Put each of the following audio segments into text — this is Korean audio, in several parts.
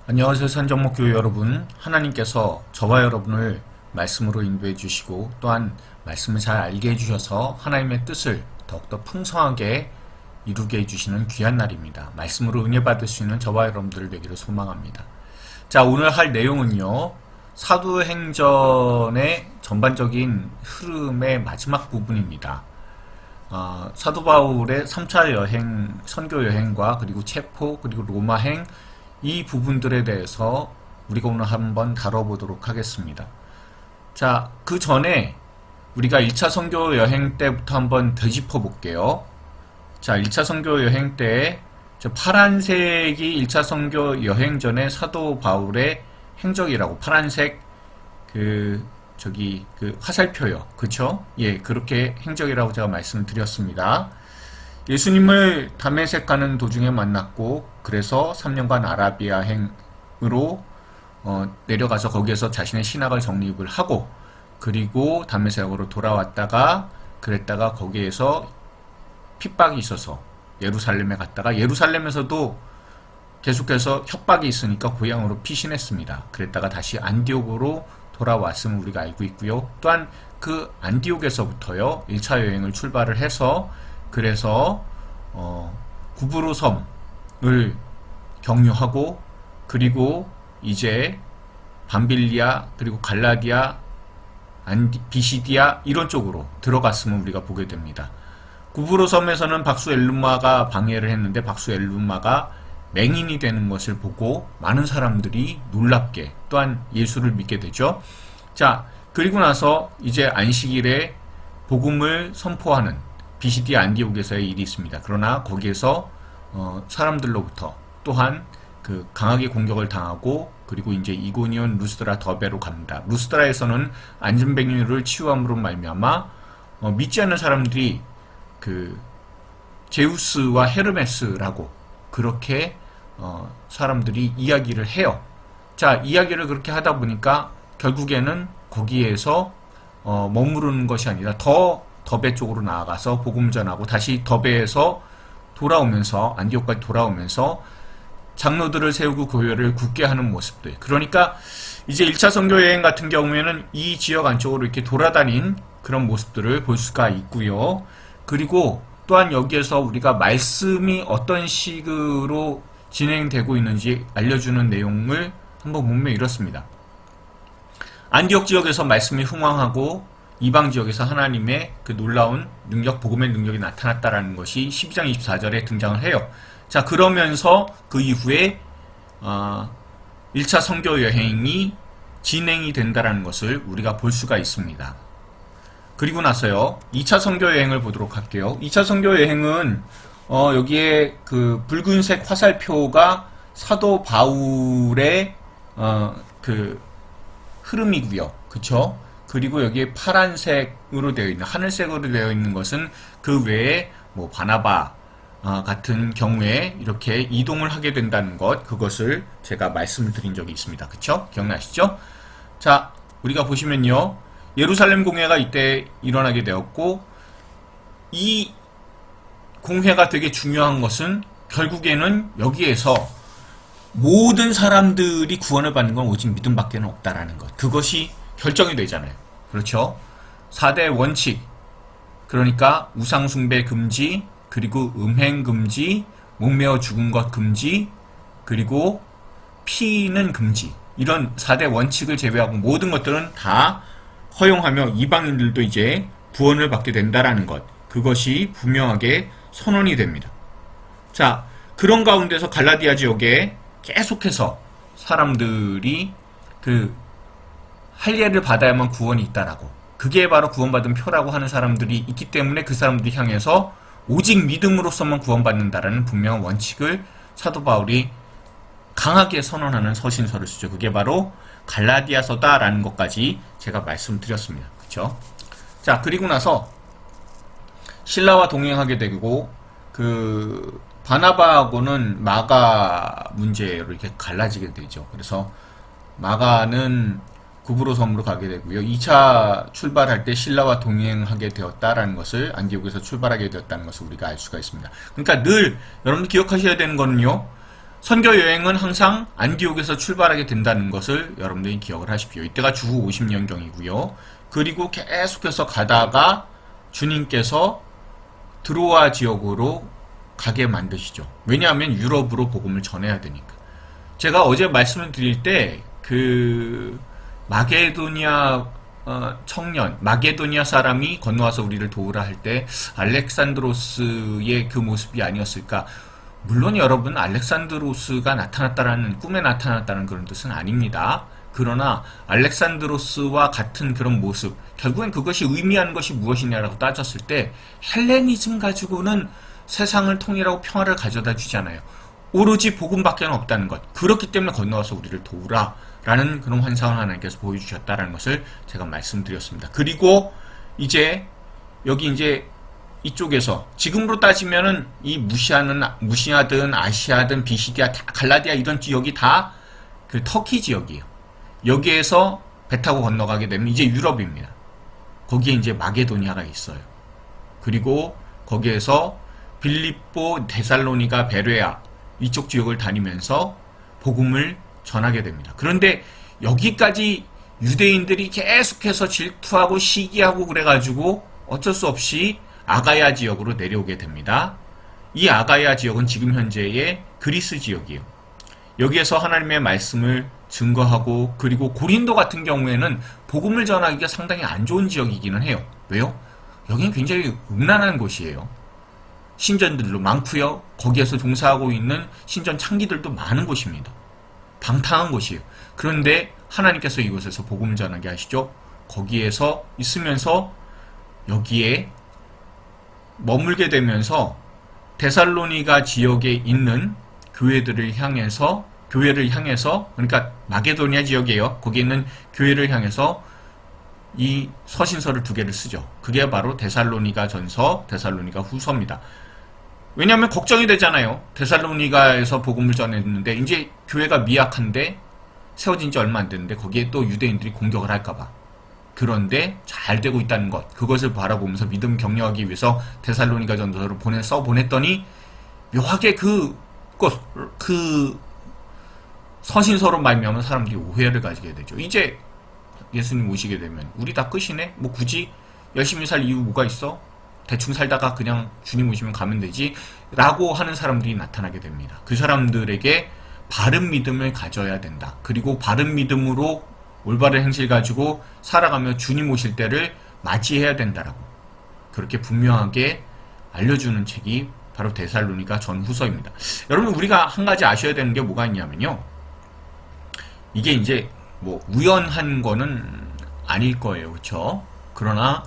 안녕하세요. 산정목교회 여러분. 하나님께서 저와 여러분을 말씀으로 인도해 주시고 또한 말씀을 잘 알게 해주셔서 하나님의 뜻을 더욱더 풍성하게 이루게 해주시는 귀한 날입니다. 말씀으로 은혜 받을 수 있는 저와 여러분들 되기를 소망합니다. 자, 오늘 할 내용은요. 사도행전의 전반적인 흐름의 마지막 부분입니다. 사도 바울의 3차 여행, 선교 여행과 그리고 체포, 그리고 로마행 이 부분들에 대해서 우리가 오늘 한번 다뤄보도록 하겠습니다. 자, 그 전에 우리가 1차 선교 여행 때부터 한번 되짚어 볼게요. 자, 1차 선교 여행 때 파란색이 1차 선교 여행 전에 사도 바울의 행적이라고 파란색 그 화살표요. 그쵸? 예, 그렇게 행적이라고 제가 말씀을 드렸습니다. 예수님을 다메섹 가는 도중에 만났고 그래서 3년간 아라비아행으로 내려가서 거기에서 자신의 신학을 정립을 하고 그리고 다메섹으로 돌아왔다가 그랬다가 거기에서 핍박이 있어서 예루살렘에 갔다가 예루살렘에서도 계속해서 협박이 있으니까 고향으로 피신했습니다. 그랬다가 다시 안디옥으로 돌아왔음을 우리가 알고 있고요. 또한 그 안디옥에서부터요 1차 여행을 출발을 해서 그래서 구브로 섬을 경유하고 그리고 이제 밤빌리아 그리고 갈라디아 비시디아 이런 쪽으로 들어갔음을 우리가 보게 됩니다. 구브로 섬에서는 박수 엘루마가 방해를 했는데 박수 엘루마가 맹인이 되는 것을 보고 많은 사람들이 놀랍게 또한 예수를 믿게 되죠. 자, 그리고 나서 이제 안식일에 복음을 선포하는 비시디아 안디옥에서의 일이 있습니다. 그러나 거기에서 사람들로부터 또한 그 강하게 공격을 당하고 그리고 이제 이고니온 루스드라 더베로 갑니다. 루스드라에서는 안전뱅이를 치유함으로 말미암아 믿지 않는 사람들이 그 제우스와 헤르메스라고 그렇게 사람들이 이야기를 해요. 자, 이야기를 그렇게 하다 보니까 결국에는 거기에서 머무르는 것이 아니라 더베 쪽으로 나아가서 복음 전하고 다시 더베에서 돌아오면서 안디옥까지 돌아오면서 장로들을 세우고 교회를 굳게 하는 모습들. 그러니까 이제 1차 선교 여행 같은 경우에는 이 지역 안쪽으로 이렇게 돌아다닌 그런 모습들을 볼 수가 있고요. 그리고 또한 여기에서 우리가 말씀이 어떤 식으로 진행되고 있는지 알려주는 내용을 한번 보면 이렇습니다. 안디옥 지역에서 말씀이 흥왕하고 이방 지역에서 하나님의 그 놀라운 능력, 복음의 능력이 나타났다라는 것이 12장 24절에 등장을 해요. 자, 그러면서 그 이후에 1차 선교 여행이 진행이 된다라는 것을 우리가 볼 수가 있습니다. 그리고 나서요, 2차 선교 여행을 보도록 할게요. 2차 선교 여행은 여기에 그 붉은색 화살표가 사도 바울의 그 흐름이고요. 그쵸? 그리고 여기에 파란색으로 되어 있는, 하늘색으로 되어 있는 것은 그 외에 뭐 바나바 같은 경우에 이렇게 이동을 하게 된다는 것, 그것을 제가 말씀을 드린 적이 있습니다. 그쵸? 기억나시죠? 자, 우리가 보시면요. 예루살렘 공회가 이때 일어나게 되었고, 이 공회가 되게 중요한 것은 결국에는 여기에서 모든 사람들이 구원을 받는 건 오직 믿음밖에 없다라는 것. 그것이 결정이 되잖아요. 그렇죠? 4대 원칙. 그러니까 우상숭배 금지, 그리고 음행 금지, 목매어 죽은 것 금지, 그리고 피는 금지. 이런 4대 원칙을 제외하고 모든 것들은 다 허용하며 이방인들도 이제 구원을 받게 된다라는 것. 그것이 분명하게 선언이 됩니다. 자, 그런 가운데서 갈라디아 지역에 계속해서 사람들이 그 할례를 받아야만 구원이 있다라고, 그게 바로 구원받은 표라고 하는 사람들이 있기 때문에 그 사람들이 향해서 오직 믿음으로서만 구원받는다라는 분명한 원칙을 사도 바울이 강하게 선언하는 서신서를 쓰죠. 그게 바로 갈라디아서다라는 것까지 제가 말씀드렸습니다. 그렇죠? 자, 그리고 나서 신라와 동행하게 되고 그 바나바하고는 마가 문제로 이렇게 갈라지게 되죠. 그래서 마가는 구브로 섬으로 가게 되고요. 2차 출발할 때 신라와 동행하게 되었다라는 것을, 안디옥에서 출발하게 되었다는 것을 우리가 알 수가 있습니다. 그러니까 늘 여러분들 기억하셔야 되는 거는요. 선교 여행은 항상 안디옥에서 출발하게 된다는 것을 여러분들이 기억을 하십시오. 이때가 주후 50년경이고요. 그리고 계속해서 가다가 주님께서 드로아 지역으로 가게 만드시죠. 왜냐하면 유럽으로 복음을 전해야 되니까. 제가 어제 말씀을 드릴 때 그 마게도니아 청년, 마게도니아 사람이 건너와서 우리를 도우라 할 때 알렉산드로스의 그 모습이 아니었을까. 물론 여러분, 알렉산드로스가 나타났다라는, 꿈에 나타났다는 그런 뜻은 아닙니다. 그러나 알렉산드로스와 같은 그런 모습, 결국엔 그것이 의미하는 것이 무엇이냐라고 따졌을 때 헬레니즘 가지고는 세상을 통일하고 평화를 가져다 주잖아요. 오로지 복음밖에 없다는 것. 그렇기 때문에 건너와서 우리를 도우라 라는 그런 환상을 하나님께서 보여주셨다라는 것을 제가 말씀드렸습니다. 그리고 이제 여기 이제 이쪽에서 지금으로 따지면은 이 무시아든 아시아든 비시디아, 갈라디아 이런 지역이 다 그 터키 지역이에요. 여기에서 배 타고 건너가게 되면 이제 유럽입니다. 거기에 이제 마게도니아가 있어요. 그리고 거기에서 빌립보, 데살로니가, 베레아 이쪽 지역을 다니면서 복음을 전하게 됩니다. 그런데 여기까지 유대인들이 계속해서 질투하고 시기하고 그래가지고 어쩔 수 없이 아가야 지역으로 내려오게 됩니다. 이 아가야 지역은 지금 현재의 그리스 지역이에요. 여기에서 하나님의 말씀을 증거하고, 그리고 고린도 같은 경우에는 복음을 전하기가 상당히 안 좋은 지역이기는 해요. 왜요? 여기는 굉장히 음란한 곳이에요. 신전들도 많고요. 거기에서 종사하고 있는 신전 창기들도 많은 곳입니다. 방탕한 곳이에요. 그런데 하나님께서 이곳에서 복음을 전하게 하시죠. 거기에서 있으면서 여기에 머물게 되면서 데살로니가 지역에 있는 교회를 향해서, 그러니까 마게도니아 지역이에요. 거기 있는 교회를 향해서 이 서신서를 2개를 쓰죠. 그게 바로 데살로니가 전서, 데살로니가 후서입니다. 왜냐하면 걱정이 되잖아요. 데살로니가에서 복음을 전했는데 이제 교회가 미약한데, 세워진 지 얼마 안 됐는데 거기에 또 유대인들이 공격을 할까봐. 그런데 잘 되고 있다는 것, 그것을 바라보면서 믿음 격려하기 위해서 데살로니가 전서를 보냈더니 묘하게 그 서신서로 말미암아 사람들이 오해를 가지게 되죠. 이제 예수님 오시게 되면 우리 다 끝이네? 뭐 굳이 열심히 살 이유 뭐가 있어? 대충 살다가 그냥 주님 오시면 가면 되지? 라고 하는 사람들이 나타나게 됩니다. 그 사람들에게 바른 믿음을 가져야 된다. 그리고 바른 믿음으로 올바른 행실 가지고 살아가며 주님 오실 때를 맞이해야 된다라고 그렇게 분명하게 알려주는 책이 바로 데살로니가 전후서입니다. 여러분, 우리가 한 가지 아셔야 되는 게 뭐가 있냐면요, 이게 이제 뭐 우연한 거는 아닐 거예요. 그렇죠? 그러나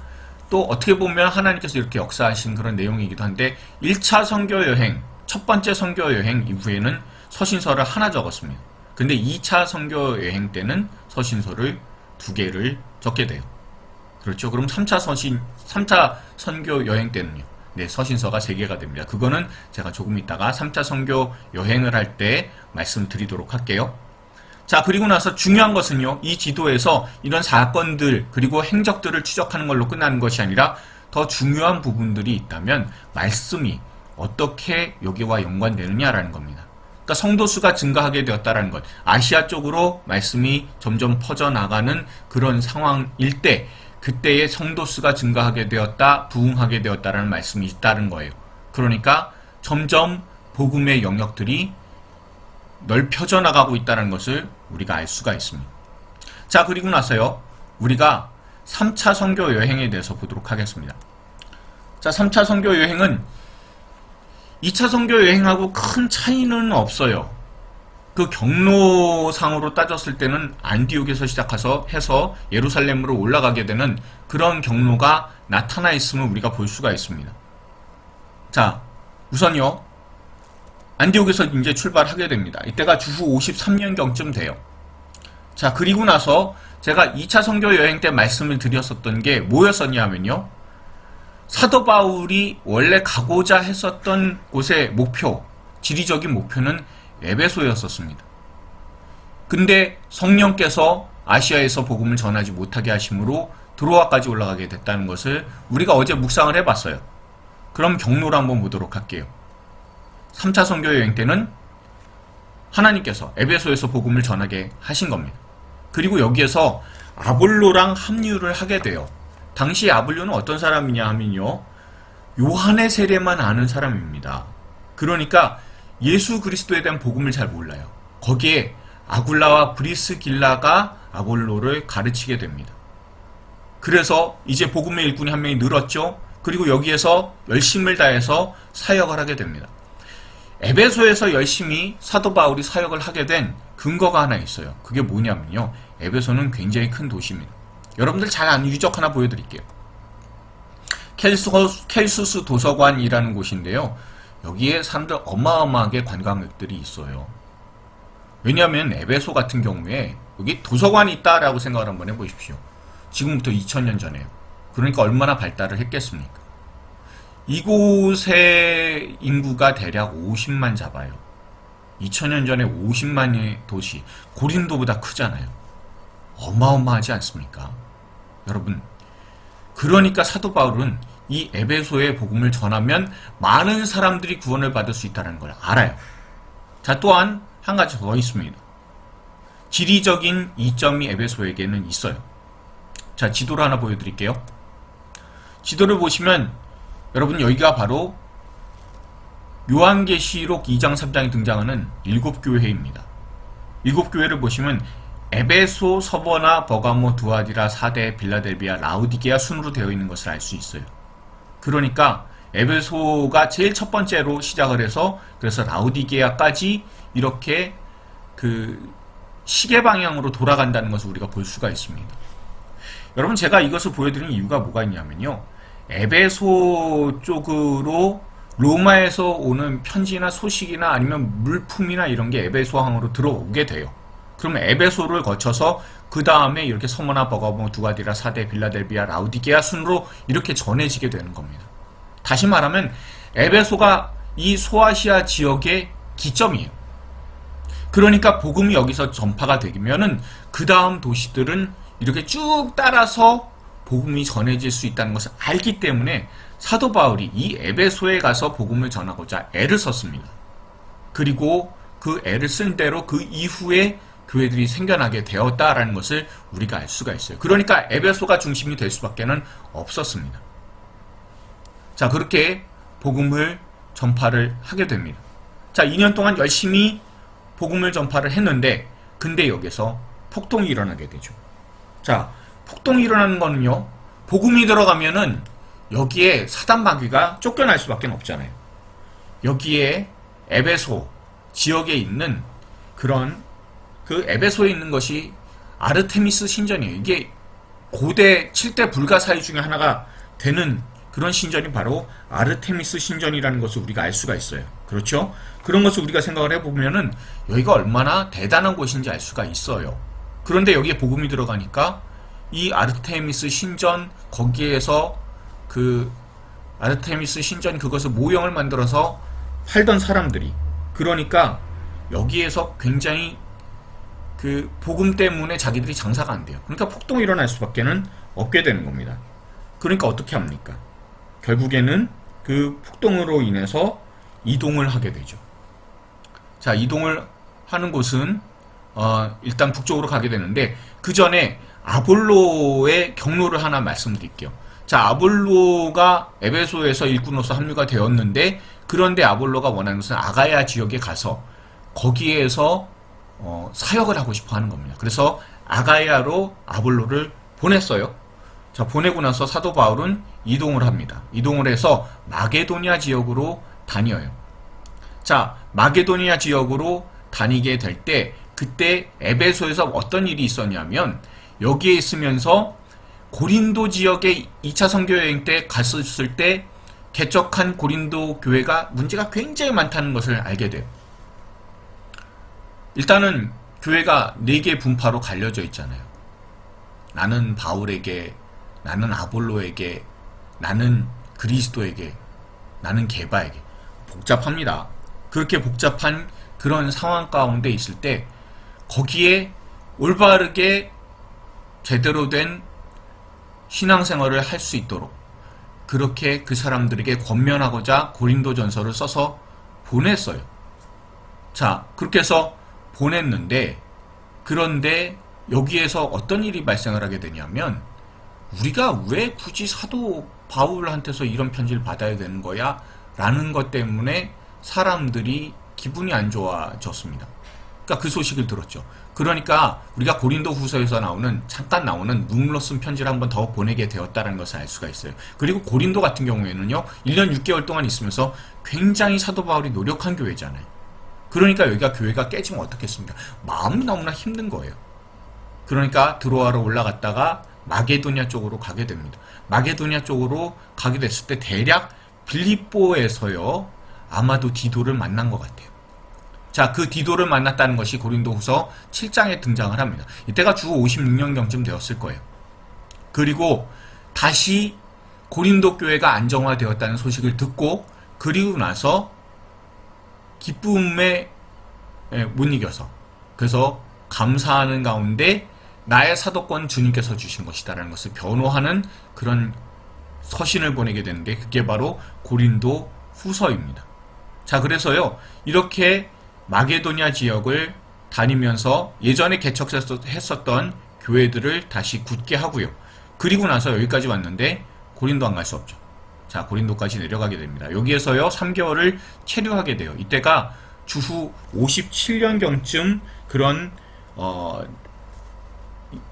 또 어떻게 보면 하나님께서 이렇게 역사하신 그런 내용이기도 한데, 1차 선교 여행, 첫 번째 선교 여행 이후에는 서신서를 하나 적었습니다. 근데 2차 선교 여행 때는 서신서를 2개를 적게 돼요. 그렇죠? 그럼 3차 선교 여행 때는요, 네, 서신서가 3개가 됩니다. 그거는 제가 조금 있다가 3차 선교 여행을 할 때 말씀드리도록 할게요. 자, 그리고 나서 중요한 것은요, 이 지도에서 이런 사건들 그리고 행적들을 추적하는 걸로 끝나는 것이 아니라 더 중요한 부분들이 있다면 말씀이 어떻게 여기와 연관되느냐라는 겁니다. 그러니까 성도수가 증가하게 되었다라는 것, 아시아 쪽으로 말씀이 점점 퍼져나가는 그런 상황일 때, 그때의 성도수가 증가하게 되었다, 부흥하게 되었다라는 말씀이 있다는 거예요. 그러니까 점점 복음의 영역들이 넓혀져 나가고 있다는 것을 우리가 알 수가 있습니다. 자, 그리고 나서요, 우리가 3차 선교 여행에 대해서 보도록 하겠습니다. 자, 3차 선교 여행은 2차 선교 여행하고 큰 차이는 없어요. 그 경로상으로 따졌을 때는 안디옥에서 시작해서 예루살렘으로 올라가게 되는 그런 경로가 나타나 있음을 우리가 볼 수가 있습니다. 자, 우선요, 안디옥에서 이제 출발하게 됩니다. 이때가 주후 53년경쯤 돼요. 자, 그리고 나서 제가 2차 선교 여행 때 말씀을 드렸었던 게 뭐였었냐 하면요, 사도 바울이 원래 가고자 했었던 곳의 목표, 지리적인 목표는 에베소였었습니다. 근데 성령께서 아시아에서 복음을 전하지 못하게 하심으로 드로아까지 올라가게 됐다는 것을 우리가 어제 묵상을 해봤어요. 그럼 경로를 한번 보도록 할게요. 3차 선교 여행 때는 하나님께서 에베소에서 복음을 전하게 하신 겁니다. 그리고 여기에서 아볼로랑 합류를 하게 돼요. 당시 아볼로는 어떤 사람이냐 하면요, 요한의 세례만 아는 사람입니다. 그러니까 예수 그리스도에 대한 복음을 잘 몰라요. 거기에 아굴라와 브리스길라가 아볼로를 가르치게 됩니다. 그래서 이제 복음의 일꾼이 한 명이 늘었죠. 그리고 여기에서 열심을 다해서 사역을 하게 됩니다. 에베소에서 열심히 사도 바울이 사역을 하게 된 근거가 하나 있어요. 그게 뭐냐면요, 에베소는 굉장히 큰 도시입니다. 여러분들 잘 아는 유적 하나 보여드릴게요. 켈수스 도서관이라는 곳인데요, 여기에 사람들 어마어마하게 관광객들이 있어요. 왜냐하면 에베소 같은 경우에 여기 도서관이 있다라고 생각을 한번 해보십시오. 지금부터 2000년 전에요. 그러니까 얼마나 발달을 했겠습니까? 이곳의 인구가 대략 50만 잡아요. 2000년 전에 50만의 도시, 고린도보다 크잖아요. 어마어마하지 않습니까? 여러분, 그러니까 사도 바울은 이 에베소의 복음을 전하면 많은 사람들이 구원을 받을 수 있다는 걸 알아요. 자, 또한 한 가지 더 있습니다. 지리적인 이점이 에베소에게는 있어요. 자, 지도를 하나 보여드릴게요. 지도를 보시면 여러분, 여기가 바로 요한계시록 2장 3장에 등장하는 7교회입니다. 7교회를 보시면 에베소, 서버나, 버가모, 두아디라, 사데, 빌라델비아, 라우디게아 순으로 되어 있는 것을 알 수 있어요. 그러니까 에베소가 제일 첫 번째로 시작을 해서 그래서 라우디게아까지 이렇게 그 시계 방향으로 돌아간다는 것을 우리가 볼 수가 있습니다. 여러분, 제가 이것을 보여드리는 이유가 뭐가 있냐면요, 에베소 쪽으로 로마에서 오는 편지나 소식이나 아니면 물품이나 이런 게 에베소항으로 들어오게 돼요. 그러면 에베소를 거쳐서 그 다음에 이렇게 서머나, 버가모, 두아디라, 사데, 빌라델비아, 라우디게아 순으로 이렇게 전해지게 되는 겁니다. 다시 말하면 에베소가 이 소아시아 지역의 기점이에요. 그러니까 복음이 여기서 전파가 되면은 그 다음 도시들은 이렇게 쭉 따라서 복음이 전해질 수 있다는 것을 알기 때문에 사도 바울이 이 에베소에 가서 복음을 전하고자 애를 썼습니다. 그리고 그 애를 쓴 대로 그 이후에 교회들이 생겨나게 되었다라는 것을 우리가 알 수가 있어요. 그러니까 에베소가 중심이 될 수밖에는 없었습니다. 자, 그렇게 복음을 전파를 하게 됩니다. 자, 2년 동안 열심히 복음을 전파를 했는데, 근데 여기서 폭동이 일어나게 되죠. 자, 폭동이 일어나는 거는요, 복음이 들어가면은 여기에 사단 마귀가 쫓겨날 수밖에 없잖아요. 여기에 에베소 지역에 있는 그런 그 에베소에 있는 것이 아르테미스 신전이에요. 이게 고대 7대 불가사의 중에 하나가 되는 그런 신전이 바로 아르테미스 신전이라는 것을 우리가 알 수가 있어요. 그렇죠? 그런 것을 우리가 생각을 해보면은 여기가 얼마나 대단한 곳인지 알 수가 있어요. 그런데 여기에 복음이 들어가니까 이 아르테미스 신전, 거기에서 그 아르테미스 신전 그것을 모형을 만들어서 팔던 사람들이, 그러니까 여기에서 굉장히 그 복음 때문에 자기들이 장사가 안 돼요. 그러니까 폭동이 일어날 수밖에는 없게 되는 겁니다. 그러니까 어떻게 합니까? 결국에는 그 폭동으로 인해서 이동을 하게 되죠. 자, 이동을 하는 곳은 일단 북쪽으로 가게 되는데, 그 전에 아볼로의 경로를 하나 말씀드릴게요. 자, 아볼로가 에베소에서 일꾼으로서 합류가 되었는데, 그런데 아볼로가 원하는 것은 아가야 지역에 가서 거기에서 사역을 하고 싶어 하는 겁니다. 그래서 아가야로 아볼로를 보냈어요. 자, 보내고 나서 사도 바울은 이동을 합니다. 이동을 해서 마게도니아 지역으로 다녀요. 자, 마게도니아 지역으로 다니게 될 때, 그때 에베소에서 어떤 일이 있었냐면, 여기에 있으면서 고린도 지역에 2차 선교 여행 때 갔었을 때 개척한 고린도 교회가 문제가 굉장히 많다는 것을 알게 돼요. 일단은 교회가 4개의 분파로 갈려져 있잖아요. 나는 바울에게, 나는 아볼로에게, 나는 그리스도에게, 나는 게바에게. 복잡합니다. 그렇게 복잡한 그런 상황 가운데 있을 때 거기에 올바르게 제대로 된 신앙생활을 할 수 있도록 그렇게 그 사람들에게 권면하고자 고린도전서를 써서 보냈어요. 자, 그렇게 해서 보냈는데, 그런데 여기에서 어떤 일이 발생을 하게 되냐면, 우리가 왜 굳이 사도 바울한테서 이런 편지를 받아야 되는 거야? 라는 것 때문에 사람들이 기분이 안 좋아졌습니다. 그러니까 그 소식을 들었죠. 그러니까 우리가 고린도 후서에서 잠깐 나오는 눈물로 쓴 편지를 한번 더 보내게 되었다는 것을 알 수가 있어요. 그리고 고린도 같은 경우에는요, 1년 6개월 동안 있으면서 굉장히 사도 바울이 노력한 교회잖아요. 그러니까 여기가 교회가 깨지면 어떻겠습니까? 마음이 너무나 힘든 거예요. 그러니까 드로아로 올라갔다가 마게도냐 쪽으로 가게 됩니다. 마게도냐 쪽으로 가게 됐을 때 대략 빌립보에서요, 아마도 디도를 만난 것 같아요. 자, 그 디도를 만났다는 것이 고린도후서 7장에 등장을 합니다. 이때가 주 56년경쯤 되었을 거예요. 그리고 다시 고린도 교회가 안정화되었다는 소식을 듣고, 그리고 나서 기쁨에 못 이겨서, 그래서 감사하는 가운데 나의 사도권 주님께서 주신 것이다라는 것을 변호하는 그런 서신을 보내게 되는데, 그게 바로 고린도 후서입니다. 자, 그래서요, 이렇게 마게도냐 지역을 다니면서 예전에 개척했었던 교회들을 다시 굳게 하고요. 그리고 나서 여기까지 왔는데 고린도 안 갈 수 없죠. 자, 고린도까지 내려가게 됩니다. 여기에서요, 3개월을 체류하게 돼요. 이때가 주후 57년경쯤 그런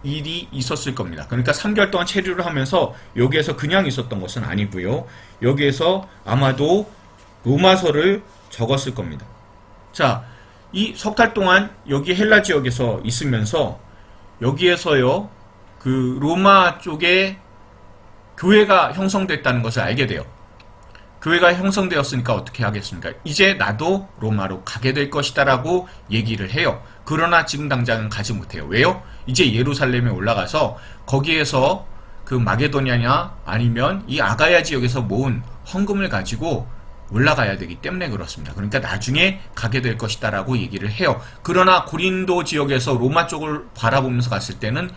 일이 있었을 겁니다. 그러니까 3개월 동안 체류를 하면서 여기에서 그냥 있었던 것은 아니고요. 여기에서 아마도 로마서를 적었을 겁니다. 자, 이 석 달 동안 여기 헬라 지역에서 있으면서 여기에서요, 그 로마 쪽에 교회가 형성됐다는 것을 알게 돼요. 교회가 형성되었으니까 어떻게 하겠습니까? 이제 나도 로마로 가게 될 것이다 라고 얘기를 해요. 그러나 지금 당장은 가지 못해요. 왜요? 이제 예루살렘에 올라가서 거기에서 그 마게도냐냐 아니면 이 아가야 지역에서 모은 헌금을 가지고 올라가야 되기 때문에 그렇습니다. 그러니까 나중에 가게 될 것이다 라고 얘기를 해요. 그러나 고린도 지역에서 로마 쪽을 바라보면서 갔을 때는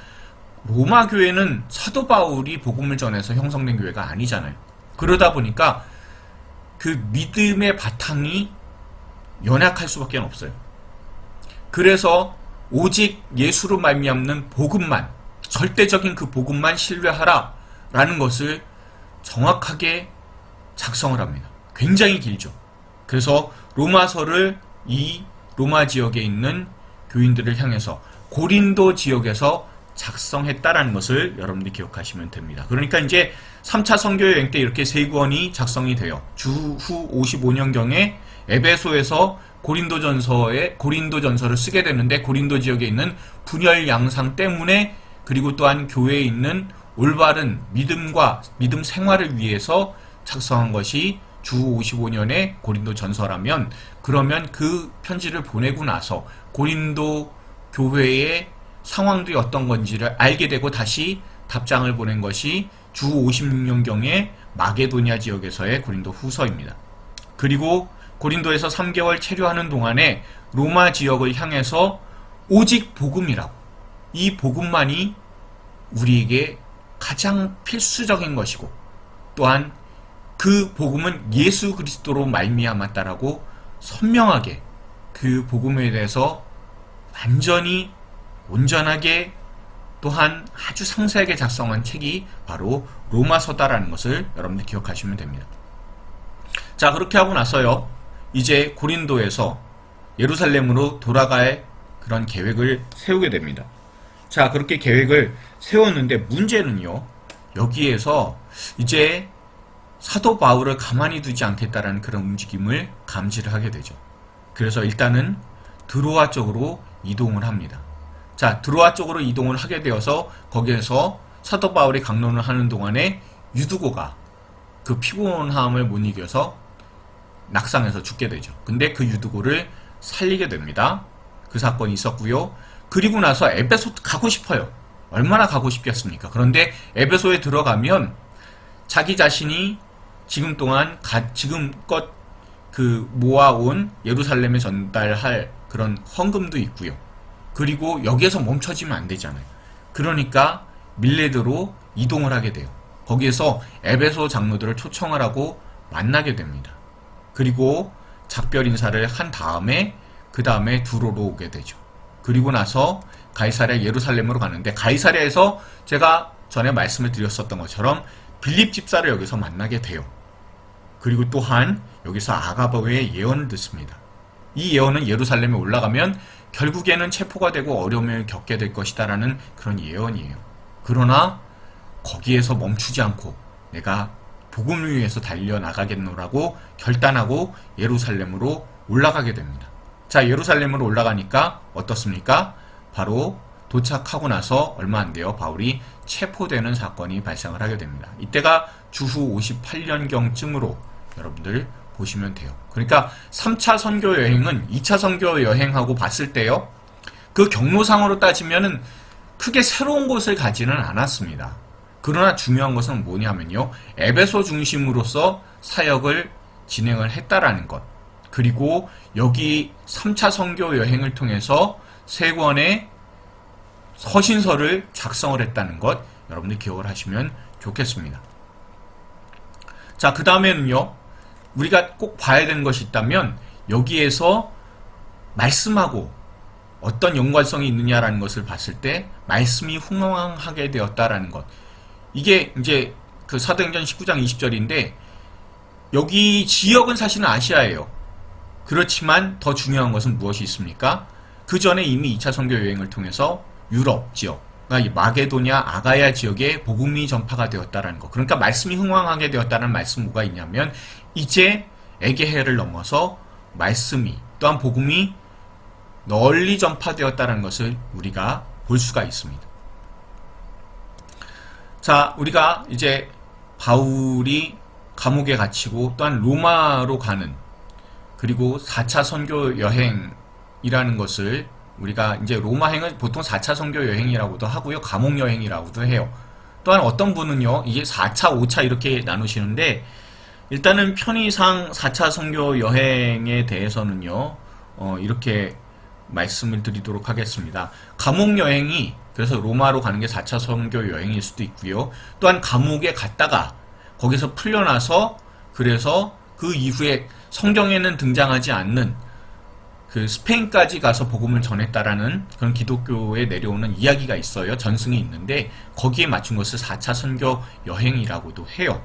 로마 교회는 사도 바울이 복음을 전해서 형성된 교회가 아니잖아요. 그러다 보니까 그 믿음의 바탕이 연약할 수밖에 없어요. 그래서 오직 예수로 말미암는 복음만, 절대적인 그 복음만 신뢰하라 라는 것을 정확하게 작성을 합니다. 굉장히 길죠. 그래서 로마서를 이 로마 지역에 있는 교인들을 향해서 고린도 지역에서 작성했다라는 것을 여러분들이 기억하시면 됩니다. 그러니까 이제 3차 선교 여행 때 이렇게 세 권이 작성이 돼요. 주후 55년경에 에베소에서 고린도 전서를 쓰게 되는데, 고린도 지역에 있는 분열 양상 때문에, 그리고 또한 교회에 있는 올바른 믿음 생활을 위해서 작성한 것이 주후 55년의 고린도 전서라면, 그러면 그 편지를 보내고 나서 고린도 교회의 상황들이 어떤 건지를 알게 되고 다시 답장을 보낸 것이 주후 56년경의 마게도냐 지역에서의 고린도 후서입니다. 그리고 고린도에서 3개월 체류하는 동안에 로마 지역을 향해서 오직 복음이라고, 이 복음만이 우리에게 가장 필수적인 것이고, 또한 그 복음은 예수 그리스도로 말미암았다라고 선명하게 그 복음에 대해서 완전히 온전하게 또한 아주 상세하게 작성한 책이 바로 로마서다라는 것을 여러분들 기억하시면 됩니다. 자, 그렇게 하고 나서요, 이제 고린도에서 예루살렘으로 돌아갈 그런 계획을 세우게 됩니다. 자, 그렇게 계획을 세웠는데 문제는요, 여기에서 이제 사도 바울을 가만히 두지 않겠다라는 그런 움직임을 감지를 하게 되죠. 그래서 일단은 드로아 쪽으로 이동을 합니다. 자, 드로아 쪽으로 이동을 하게 되어서 거기에서 사도 바울이 강론을 하는 동안에 유두고가 그 피곤함을 못 이겨서 낙상해서 죽게 되죠. 근데 그 유두고를 살리게 됩니다. 그 사건이 있었고요. 그리고 나서 에베소 가고 싶어요. 얼마나 가고 싶겠습니까? 그런데 에베소에 들어가면 자기 자신이 지금껏 그 모아온 예루살렘에 전달할 그런 헌금도 있고요. 그리고 여기에서 멈춰지면 안 되잖아요. 그러니까 밀레드로 이동을 하게 돼요. 거기에서 에베소 장로들을 초청을 하고 만나게 됩니다. 그리고 작별 인사를 한 다음에 그 다음에 두로로 오게 되죠. 그리고 나서 가이사랴 예루살렘으로 가는데, 가이사랴에서 제가 전에 말씀을 드렸었던 것처럼 빌립 집사를 여기서 만나게 돼요. 그리고 또한 여기서 아가버의 예언을 듣습니다. 이 예언은 예루살렘에 올라가면 결국에는 체포가 되고 어려움을 겪게 될 것이다라는 그런 예언이에요. 그러나 거기에서 멈추지 않고 내가 복음을 위해서 달려나가겠노라고 결단하고 예루살렘으로 올라가게 됩니다. 자, 예루살렘으로 올라가니까 어떻습니까? 바로 도착하고 나서 얼마 안 돼요. 바울이 체포되는 사건이 발생을 하게 됩니다. 이때가 주후 58년경쯤으로 여러분들 보시면 돼요. 그러니까 3차 선교 여행은 2차 선교 여행하고 봤을 때요, 그 경로상으로 따지면은 크게 새로운 곳을 가지는 않았습니다. 그러나 중요한 것은 뭐냐면요, 에베소 중심으로서 사역을 진행을 했다라는 것, 그리고 여기 3차 선교 여행을 통해서 3권의 서신서를 작성을 했다는 것, 여러분들 기억을 하시면 좋겠습니다. 자, 그 다음에는요, 우리가 꼭 봐야 되는 것이 있다면 여기에서 말씀하고 어떤 연관성이 있느냐라는 것을 봤을 때 말씀이 흥왕하게 되었다라는 것, 이게 이제 그 사도행전 19장 20절인데 여기 지역은 사실은 아시아예요. 그렇지만 더 중요한 것은 무엇이 있습니까? 그 전에 이미 2차 선교 여행을 통해서 유럽 지역, 그러니까 마게도냐, 아가야 지역에 복음이 전파가 되었다라는 것. 그러니까 말씀이 흥왕하게 되었다는 말씀 뭐가 있냐면 이제 에게해를 넘어서 말씀이, 또한 복음이 널리 전파되었다는 것을 우리가 볼 수가 있습니다. 자, 우리가 이제 바울이 감옥에 갇히고 또한 로마로 가는, 그리고 4차 선교 여행이라는 것을 우리가 이제 로마행은 보통 4차 선교 여행이라고도 하고요, 감옥 여행이라고도 해요. 또한 어떤 분은요, 이게 4차, 5차 이렇게 나누시는데, 일단은 편의상 4차 선교 여행에 대해서는요, 이렇게 말씀을 드리도록 하겠습니다. 감옥 여행이, 그래서 로마로 가는 게 4차 선교 여행일 수도 있고요. 또한 감옥에 갔다가 거기서 풀려나서, 그래서 그 이후에 성경에는 등장하지 않는 그 스페인까지 가서 복음을 전했다라는 그런 기독교에 내려오는 이야기가 있어요. 전승이 있는데 거기에 맞춘 것을 4차 선교 여행이라고도 해요.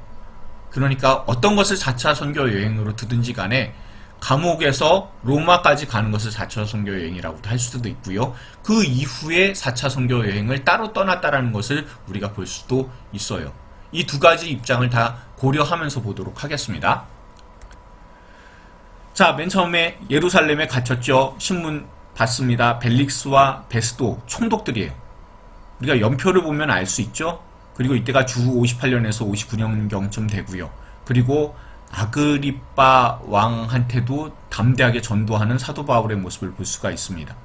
그러니까 어떤 것을 4차 선교 여행으로 두든지 간에 감옥에서 로마까지 가는 것을 4차 선교 여행이라고도 할 수도 있고요. 그 이후에 4차 선교 여행을 따로 떠났다라는 것을 우리가 볼 수도 있어요. 이 두 가지 입장을 다 고려하면서 보도록 하겠습니다. 자, 맨 처음에 예루살렘에 갇혔죠. 신문 봤습니다. 벨릭스와 베스도 총독들이에요. 우리가 연표를 보면 알 수 있죠. 그리고 이때가 주후 58년에서 59년경쯤 되고요. 그리고 아그리빠 왕한테도 담대하게 전도하는 사도 바울의 모습을 볼 수가 있습니다.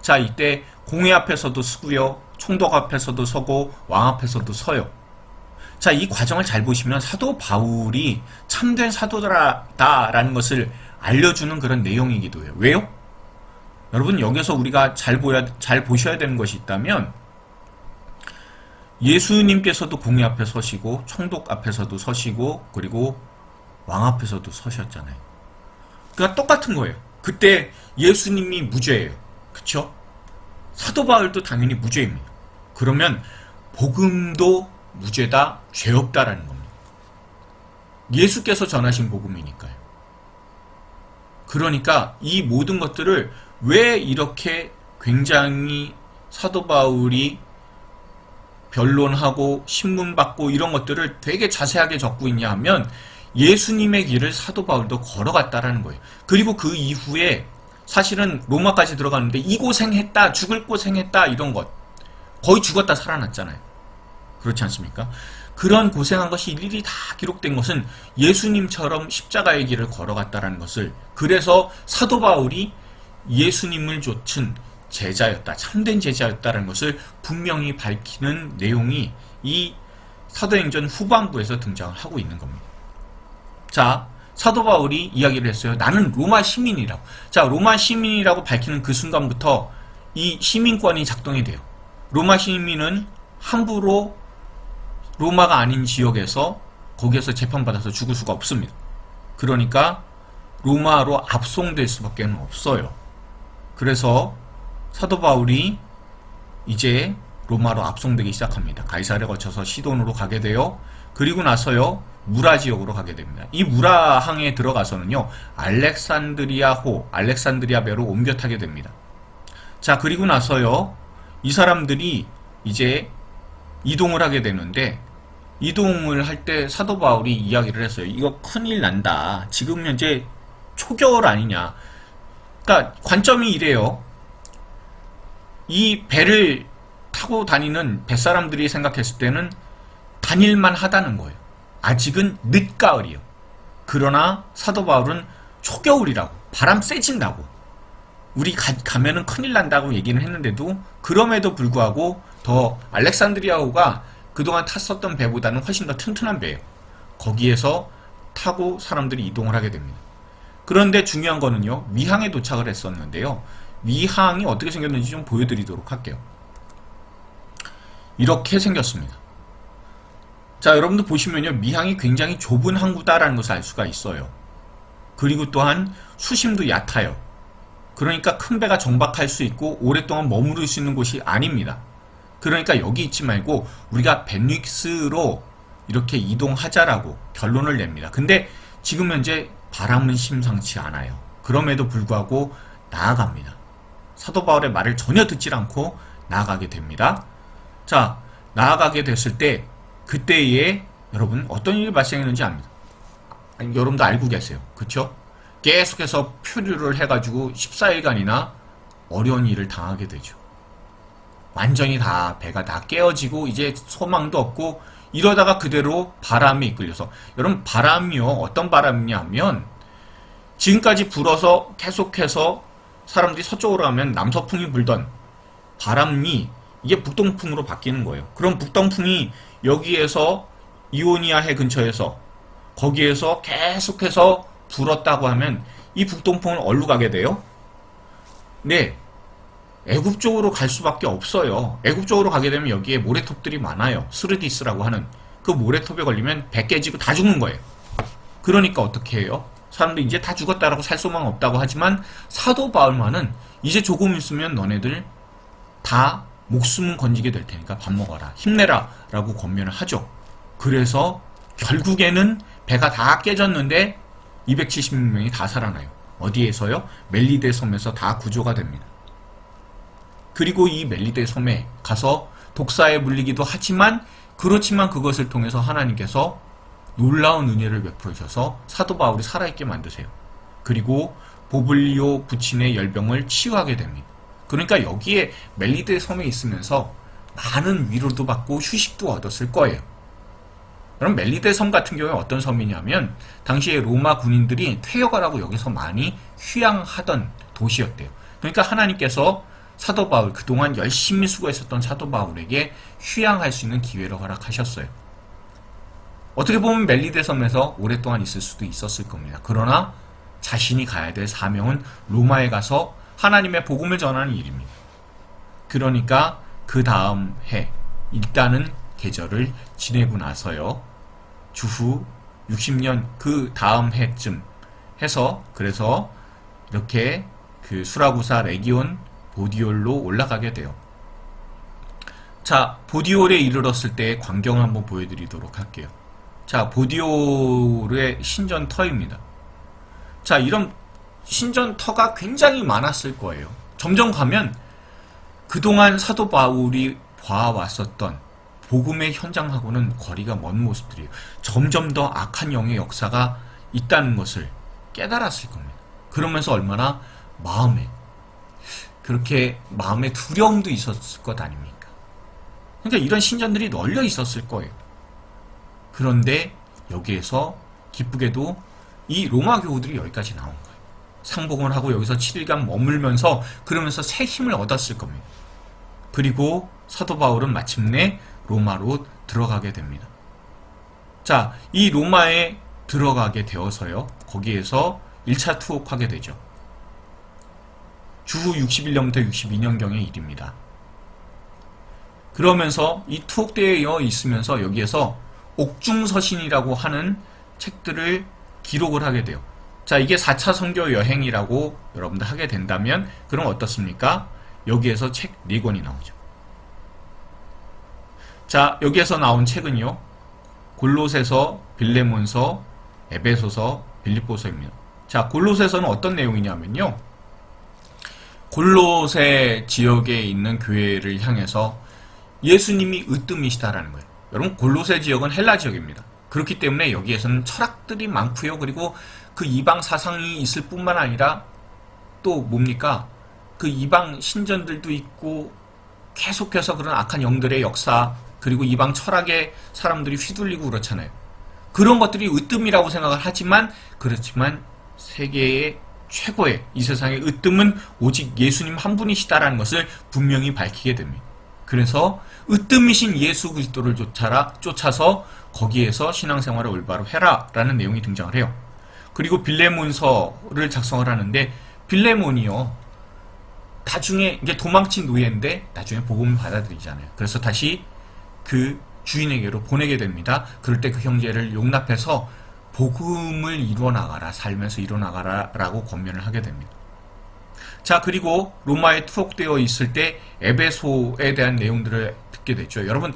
자, 이때 공회 앞에서도 서고요, 총독 앞에서도 서고 왕 앞에서도 서요. 자, 이 과정을 잘 보시면 사도 바울이 참된 사도다라는 것을 알려주는 그런 내용이기도 해요. 왜요? 여러분, 여기서 우리가 잘 보셔야 되는 것이 있다면, 예수님께서도 공회 앞에 서시고 총독 앞에서도 서시고 그리고 왕 앞에서도 서셨잖아요. 그러니까 똑같은 거예요. 그때 예수님이 무죄예요. 그쵸? 사도 바울도 당연히 무죄입니다. 그러면 복음도 무죄다, 죄 없다라는 겁니다. 예수께서 전하신 복음이니까요. 그러니까 이 모든 것들을 왜 이렇게 굉장히 사도 바울이 변론하고 신문받고 이런 것들을 되게 자세하게 적고 있냐 하면 예수님의 길을 사도 바울도 걸어갔다라는 거예요. 그리고 그 이후에 사실은 로마까지 들어갔는데 이 고생했다, 죽을 고생했다, 이런 것 거의 죽었다 살아났잖아요. 그렇지 않습니까? 그런 고생한 것이 일일이 다 기록된 것은 예수님처럼 십자가의 길을 걸어갔다라는 것을, 그래서 사도 바울이 예수님을 좇은 제자였다, 참된 제자였다라는 것을 분명히 밝히는 내용이 이 사도행전 후반부에서 등장을 하고 있는 겁니다. 자, 사도 바울이 이야기를 했어요. 나는 로마 시민이라고. 자, 로마 시민이라고 밝히는 그 순간부터 이 시민권이 작동이 돼요. 로마 시민은 함부로 로마가 아닌 지역에서 거기에서 재판받아서 죽을 수가 없습니다. 그러니까 로마로 압송될 수밖에 없어요. 그래서 사도 바울이 이제 로마로 압송되기 시작합니다. 가이사랴 거쳐서 시돈으로 가게 되어 그리고 나서요 무라 지역으로 가게 됩니다. 이 무라항에 들어가서는요 알렉산드리아호, 알렉산드리아 배로 옮겨 타게 됩니다. 자, 그리고 나서요 이 사람들이 이제 이동을 하게 되는데, 이동을 할 때 사도 바울이 이야기를 했어요. 이거 큰일 난다. 지금 현재 초겨울 아니냐. 그러니까 관점이 이래요. 이 배를 타고 다니는 뱃사람들이 생각했을 때는 다닐만 하다는 거예요. 아직은 늦가을이요. 그러나 사도 바울은 초겨울이라고, 바람 세진다고, 우리 가면은 큰일 난다고 얘기는 했는데도, 그럼에도 불구하고 더 알렉산드리아호가 그동안 탔었던 배보다는 훨씬 더 튼튼한 배예요. 거기에서 타고 사람들이 이동을 하게 됩니다. 그런데 중요한 거는요, 미항에 도착을 했었는데요, 미항이 어떻게 생겼는지 좀 보여드리도록 할게요. 이렇게 생겼습니다. 자, 여러분들 보시면요, 미항이 굉장히 좁은 항구다라는 것을 알 수가 있어요. 그리고 또한 수심도 얕아요. 그러니까 큰 배가 정박할 수 있고 오랫동안 머무를 수 있는 곳이 아닙니다. 그러니까 여기 있지 말고 우리가 벤윅스로 이렇게 이동하자라고 결론을 냅니다. 근데 지금 현재 바람은 심상치 않아요. 그럼에도 불구하고 나아갑니다. 사도 바울의 말을 전혀 듣지 않고 나아가게 됩니다. 자, 나아가게 됐을 때 그때에 여러분 어떤 일이 발생했는지 압니다. 아니, 여러분도 알고 계세요. 그쵸? 계속해서 표류를 해가지고 14일간이나 어려운 일을 당하게 되죠. 완전히 다 배가 다 깨어지고 이제 소망도 없고 이러다가 그대로 바람에 이끌려서, 여러분 바람이요 어떤 바람이냐 하면 지금까지 불어서 계속해서 사람들이 서쪽으로 가면 남서풍이 불던 바람이 이게 북동풍으로 바뀌는 거예요. 그럼 북동풍이 여기에서 이오니아 해 근처에서 거기에서 계속해서 불었다고 하면 이 북동풍은 어디로 가게 돼요? 네, 애굽 쪽으로 갈 수밖에 없어요. 애굽 쪽으로 가게 되면 여기에 모래톱들이 많아요. 스르디스라고 하는 그 모래톱에 걸리면 배 깨지고 다 죽는 거예요. 그러니까 어떻게 해요? 사람들이 이제 다 죽었다라고 살 소망 없다고 하지만 사도 바울만은 이제 조금 있으면 너네들 다 목숨 건지게 될 테니까 밥 먹어라, 힘내라 라고 권면을 하죠. 그래서 결국에는 배가 다 깨졌는데 276명이 다 살아나요. 어디에서요? 멜리데 섬에서 다 구조가 됩니다. 그리고 이 멜리데 섬에 가서 독사에 물리기도 하지만, 그렇지만 그것을 통해서 하나님께서 놀라운 은혜를 베풀어 주셔서 사도 바울이 살아있게 만드세요. 그리고 보블리오 부친의 열병을 치유하게 됩니다. 그러니까 여기에 멜리데 섬에 있으면서 많은 위로도 받고 휴식도 얻었을 거예요. 그럼 멜리데 섬 같은 경우에 어떤 섬이냐면 당시에 로마 군인들이 퇴역을 여기서 많이 휴양하던 도시였대요. 그러니까 하나님께서 사도 바울, 그동안 열심히 수고했었던 사도 바울에게 휴양할 수 있는 기회를 허락하셨어요. 어떻게 보면 멜리데 섬에서 오랫동안 있을 수도 있었을 겁니다. 그러나 자신이 가야 될 사명은 로마에 가서 하나님의 복음을 전하는 일입니다. 그러니까 그 다음 해 일단은 계절을 지내고 나서요, 주후 60년 그 다음 해쯤 해서, 그래서 이렇게 그 수라구사 레기온 보디올로 올라가게 돼요. 자, 보디올에 이르렀을 때의 광경을 한번 보여드리도록 할게요. 자, 보디올의 신전터입니다. 자, 이런 신전터가 굉장히 많았을 거예요. 점점 가면 그동안 사도 바울이 봐왔었던 복음의 현장하고는 거리가 먼 모습들이에요. 점점 더 악한 영의 역사가 있다는 것을 깨달았을 겁니다. 그러면서 얼마나 그렇게 마음에 두려움도 있었을 것 아닙니까? 그러니까 이런 신전들이 널려 있었을 거예요. 그런데 여기에서 기쁘게도 이 로마 교우들이 여기까지 나온 거예요. 상복을 하고 여기서 7일간 머물면서 그러면서 새 힘을 얻었을 겁니다. 그리고 사도 바울은 마침내 로마로 들어가게 됩니다. 자, 이 로마에 들어가게 되어서요, 거기에서 1차 투옥하게 되죠. 주후 61년부터 62년경의 일입니다. 그러면서 이 투옥되어 있으면서 여기에서 옥중서신이라고 하는 책들을 기록을 하게 돼요. 자, 이게 4차 선교 여행이라고 여러분들 하게 된다면 그럼 어떻습니까? 여기에서 책 4권이 나오죠. 자, 여기에서 나온 책은요. 골로새서, 빌레몬서, 에베소서, 빌립보서입니다. 자, 골로새서는 어떤 내용이냐면요. 골로새 지역에 있는 교회를 향해서 예수님이 으뜸이시다라는 거예요. 여러분, 골로새 지역은 헬라 지역입니다. 그렇기 때문에 여기에서는 철학들이 많고요. 그리고 그 이방 사상이 있을 뿐만 아니라 또 뭡니까? 그 이방 신전들도 있고 계속해서 그런 악한 영들의 역사 그리고 이방 철학의 사람들이 휘둘리고 그렇잖아요. 그런 것들이 으뜸이라고 생각을 하지만 그렇지만 세계의 최고의 이 세상의 으뜸은 오직 예수님 한 분이시다라는 것을 분명히 밝히게 됩니다. 그래서 으뜸이신 예수 그리스도를 쫓아서 거기에서 신앙생활을 올바로 해라 라는 내용이 등장을 해요. 그리고 빌레몬서를 작성을 하는데 빌레몬이요. 나중에 이제 도망친 노예인데 나중에 복음을 받아들이잖아요. 그래서 다시 그 주인에게로 보내게 됩니다. 그럴 때 그 형제를 용납해서 복음을 이루어나가라, 살면서 이루어나가라 라고 권면을 하게 됩니다. 자, 그리고 로마에 투옥되어 있을 때 에베소에 대한 내용들을 듣게 됐죠. 여러분,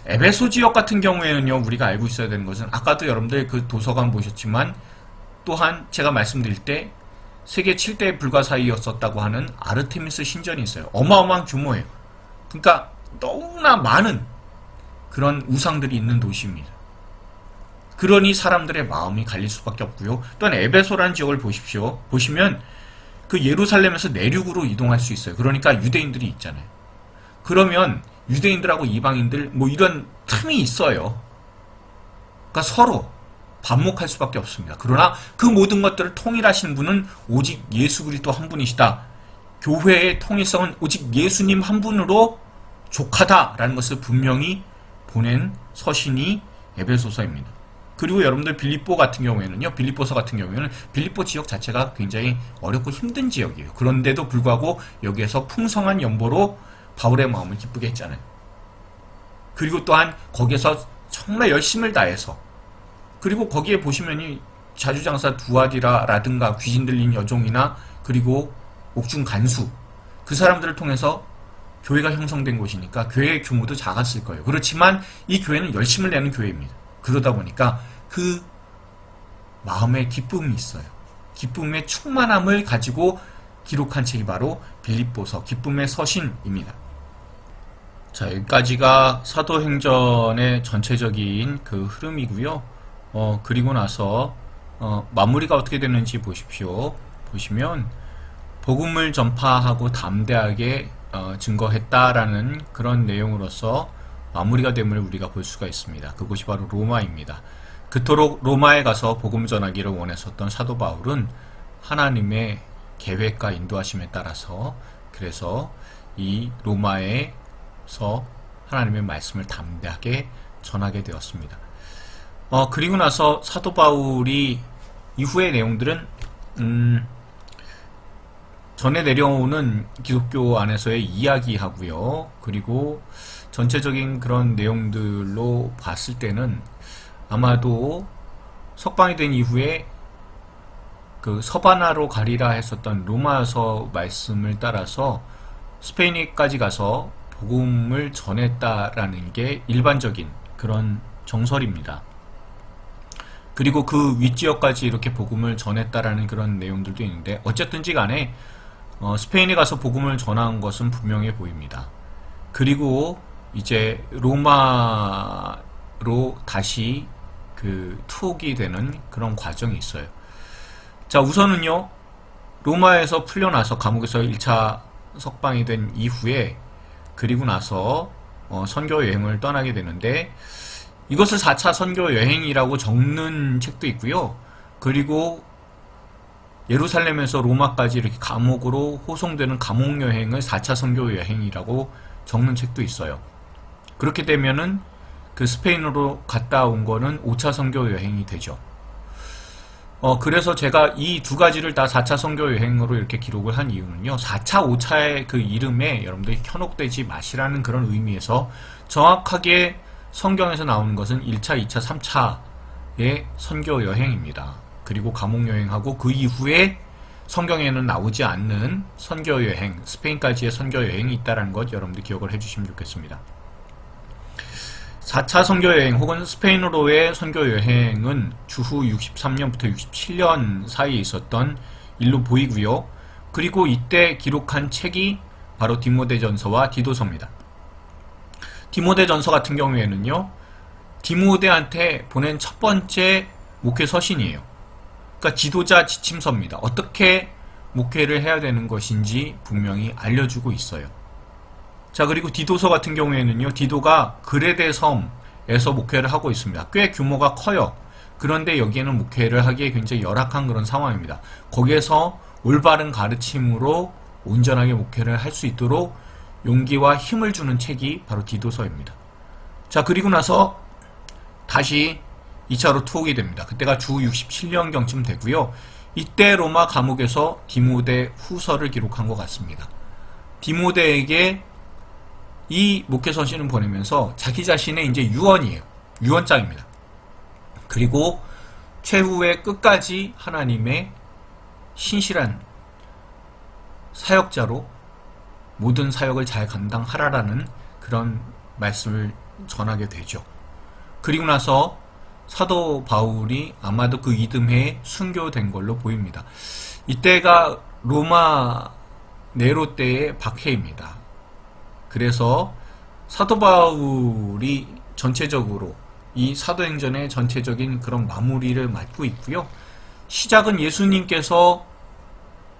에베소 지역 같은 경우에는요, 우리가 알고 있어야 되는 것은 아까도 여러분들 그 도서관 보셨지만 또한 제가 말씀드릴 때 세계 7대 불가사의였었다고 하는 아르테미스 신전이 있어요. 어마어마한 규모예요. 그러니까 너무나 많은 그런 우상들이 있는 도시입니다. 그러니 사람들의 마음이 갈릴 수밖에 없고요. 또한 에베소라는 지역을 보십시오. 보시면 그 예루살렘에서 내륙으로 이동할 수 있어요. 그러니까 유대인들이 있잖아요. 그러면 유대인들하고 이방인들 뭐 이런 틈이 있어요. 그러니까 서로 반목할 수밖에 없습니다. 그러나 그 모든 것들을 통일하시는 분은 오직 예수 그리스도 한 분이시다. 교회의 통일성은 오직 예수님 한 분으로 족하다라는 것을 분명히 보낸 서신이 에베소서입니다. 그리고 여러분들 빌립보 같은 경우에는요. 빌립보서 같은 경우에는 빌립보 지역 자체가 굉장히 어렵고 힘든 지역이에요. 그런데도 불구하고 여기에서 풍성한 연보로 바울의 마음을 기쁘게 했잖아요. 그리고 또한 거기에서 정말 열심을 다해서 그리고 거기에 보시면이 자주장사 두아디라라든가 귀신 들린 여종이나 그리고 옥중 간수 그 사람들을 통해서 교회가 형성된 곳이니까 교회의 규모도 작았을 거예요. 그렇지만 이 교회는 열심을 내는 교회입니다. 그러다 보니까 그 마음에 기쁨이 있어요. 기쁨의 충만함을 가지고 기록한 책이 바로 빌립보서 기쁨의 서신입니다. 자, 여기까지가 사도행전의 전체적인 그 흐름이고요. 그리고 나서 마무리가 어떻게 되는지 보십시오. 보시면 복음을 전파하고 담대하게 증거했다라는 그런 내용으로서 마무리가 됨을 우리가 볼 수가 있습니다. 그곳이 바로 로마입니다. 그토록 로마에 가서 복음 전하기를 원했었던 사도 바울은 하나님의 계획과 인도하심에 따라서 그래서 이 로마에서 하나님의 말씀을 담대하게 전하게 되었습니다. 그리고 나서 사도 바울이 이후의 내용들은 전에 내려오는 기독교 안에서의 이야기하고요. 그리고 전체적인 그런 내용들로 봤을 때는 아마도 석방이 된 이후에 그 서바나로 가리라 했었던 로마서 말씀을 따라서 스페인에까지 가서 복음을 전했다라는 게 일반적인 그런 정설입니다. 그리고 그 윗지역까지 이렇게 복음을 전했다라는 그런 내용들도 있는데 어쨌든지 간에 스페인에 가서 복음을 전한 것은 분명해 보입니다. 그리고 이제 로마로 다시 그 투옥이 되는 그런 과정이 있어요. 자, 우선은요, 로마에서 풀려나서 감옥에서 1차 석방이 된 이후에 그리고 나서 선교 여행을 떠나게 되는데 이것을 4차 선교 여행이라고 적는 책도 있고요. 그리고 예루살렘에서 로마까지 이렇게 감옥으로 호송되는 감옥 여행을 4차 선교 여행이라고 적는 책도 있어요. 그렇게 되면은 그 스페인으로 갔다 온 거는 5차 선교 여행이 되죠. 그래서 제가 이 두 가지를 다 4차 선교 여행으로 이렇게 기록을 한 이유는요. 4차, 5차의 그 이름에 여러분들이 현혹되지 마시라는 그런 의미에서 정확하게 성경에서 나오는 것은 1차, 2차, 3차의 선교 여행입니다. 그리고 감옥 여행하고 그 이후에 성경에는 나오지 않는 선교 여행, 스페인까지의 선교 여행이 있다는 것 여러분들 기억을 해주시면 좋겠습니다. 4차 선교 여행 혹은 스페인으로의 선교 여행은 주후 63년부터 67년 사이에 있었던 일로 보이고요. 그리고 이때 기록한 책이 바로 디모데전서와 디도서입니다. 디모데전서 같은 경우에는요, 디모데한테 보낸 첫 번째 목회 서신이에요. 그러니까 지도자 지침서입니다. 어떻게 목회를 해야 되는 것인지 분명히 알려주고 있어요. 자, 그리고 디도서 같은 경우에는요, 디도가 그레데 섬에서 목회를 하고 있습니다. 꽤 규모가 커요. 그런데 여기에는 목회를 하기에 굉장히 열악한 그런 상황입니다. 거기에서 올바른 가르침으로 온전하게 목회를 할 수 있도록 용기와 힘을 주는 책이 바로 디도서입니다. 자, 그리고 나서 다시 2차로 투옥이 됩니다. 그때가 주 67년경쯤 되고요. 이때 로마 감옥에서 디모데 후서를 기록한 것 같습니다. 디모데에게 이 목회 서신을 보내면서 자기 자신의 이제 유언이에요. 유언장입니다. 그리고 최후의 끝까지 하나님의 신실한 사역자로 모든 사역을 잘 감당하라라는 그런 말씀을 전하게 되죠. 그리고 나서 사도 바울이 아마도 그 이듬해에 순교된 걸로 보입니다. 이때가 로마 네로 때의 박해입니다. 그래서 사도 바울이 전체적으로 이 사도행전의 전체적인 그런 마무리를 맡고 있고요. 시작은 예수님께서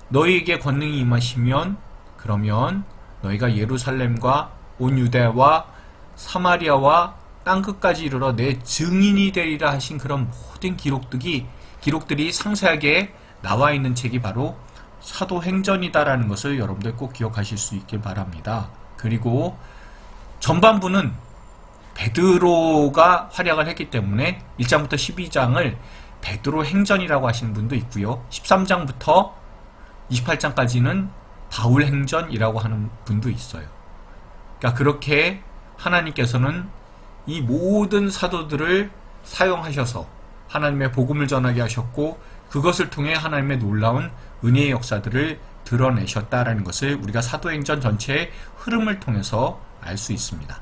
너희에게 권능이 임하시면 그러면 너희가 예루살렘과 온 유대와 사마리아와 땅끝까지 이르러 내 증인이 되리라 하신 그런 모든 기록들이 상세하게 나와 있는 책이 바로 사도행전이다라는 것을 여러분들 꼭 기억하실 수 있길 바랍니다. 그리고 전반부는 베드로가 활약을 했기 때문에 1장부터 12장을 베드로 행전이라고 하시는 분도 있고요. 13장부터 28장까지는 바울 행전이라고 하는 분도 있어요. 그러니까 그렇게 하나님께서는 이 모든 사도들을 사용하셔서 하나님의 복음을 전하게 하셨고 그것을 통해 하나님의 놀라운 은혜의 역사들을 드러내셨다라는 것을 우리가 사도행전 전체의 흐름을 통해서 알 수 있습니다.